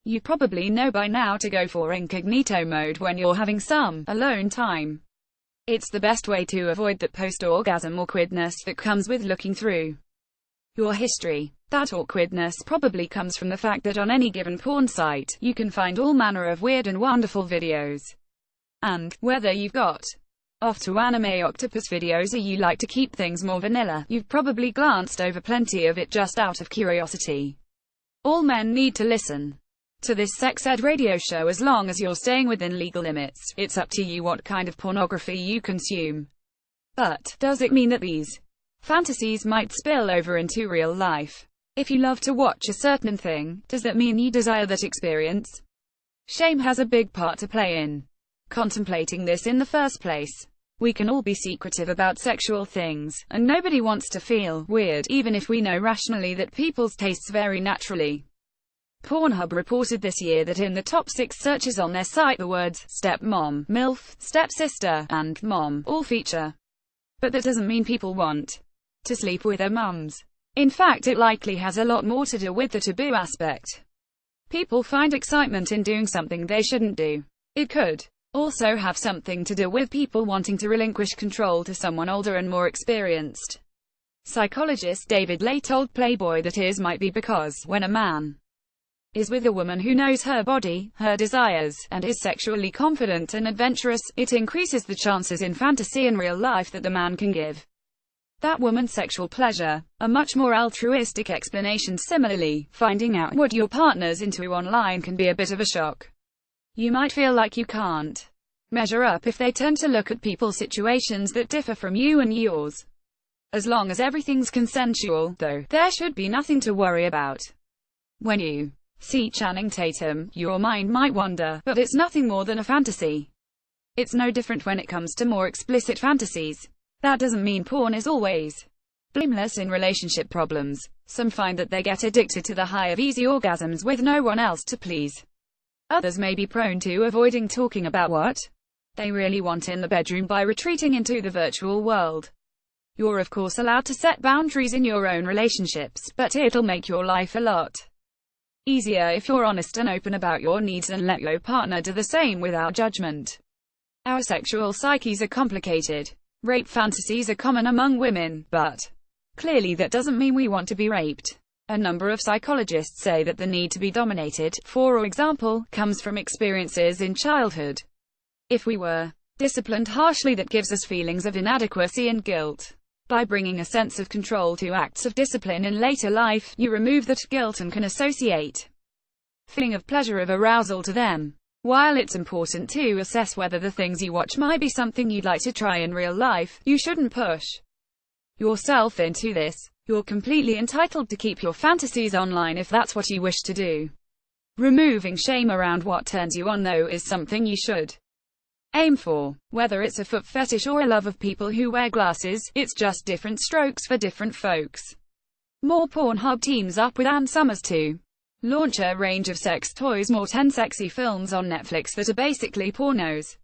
You probably know by now to go for incognito mode when you're having some alone time. It's the best way to avoid that post-orgasm awkwardness that comes with looking through your history. That awkwardness probably comes from the fact that on any given porn site, you can find all manner of weird and wonderful videos. And, whether you've got off to anime octopus videos or you like to keep things more vanilla, you've probably glanced over plenty of it just out of curiosity. All men need to listen to this sex ed radio show as long as you're staying within legal limits. It's up to you what kind of pornography you consume. But, does it mean that these fantasies might spill over into real life? If you love to watch a certain thing, does that mean you desire that experience? Shame has a big part to play in contemplating this in the first place. We can all be secretive about sexual things, and nobody wants to feel weird, even if we know rationally that people's tastes vary naturally. Pornhub reported this year that in the top 6 searches on their site the words stepmom, MILF, stepsister, and mom all feature. But that doesn't mean people want to sleep with their mums. In fact, it likely has a lot more to do with the taboo aspect. People find excitement in doing something they shouldn't do. It could also have something to do with people wanting to relinquish control to someone older and more experienced. Psychologist David Lay told Playboy that his might be because, when a man is with a woman who knows her body, her desires, and is sexually confident and adventurous, it increases the chances in fantasy and real life that the man can give that woman sexual pleasure. A much more altruistic explanation. Similarly, finding out what your partner's into online can be a bit of a shock. You might feel like you can't measure up if they tend to look at people's situations that differ from you and yours. As long as everything's consensual, though, there should be nothing to worry about. When you see Channing Tatum, your mind might wander, but it's nothing more than a fantasy. It's no different when it comes to more explicit fantasies. That doesn't mean porn is always blameless in relationship problems. Some find that they get addicted to the high of easy orgasms with no one else to please. Others may be prone to avoiding talking about what they really want in the bedroom by retreating into the virtual world. You're of course allowed to set boundaries in your own relationships, but it'll make your life a lot easier if you're honest and open about your needs and let your partner do the same without judgment. Our sexual psyches are complicated. Rape fantasies are common among women, but clearly that doesn't mean we want to be raped. A number of psychologists say that the need to be dominated, for example, comes from experiences in childhood. If we were disciplined harshly, that gives us feelings of inadequacy and guilt. By bringing a sense of control to acts of discipline in later life, you remove that guilt and can associate feeling of pleasure, of arousal to them. While it's important to assess whether the things you watch might be something you'd like to try in real life, you shouldn't push yourself into this. You're completely entitled to keep your fantasies online if that's what you wish to do. Removing shame around what turns you on, though, is something you should aim for. Whether it's a foot fetish or a love of people who wear glasses, it's just different strokes for different folks. More Pornhub teams up with Ann Summers to launch a range of sex toys. More 10 sexy films on Netflix that are basically pornos.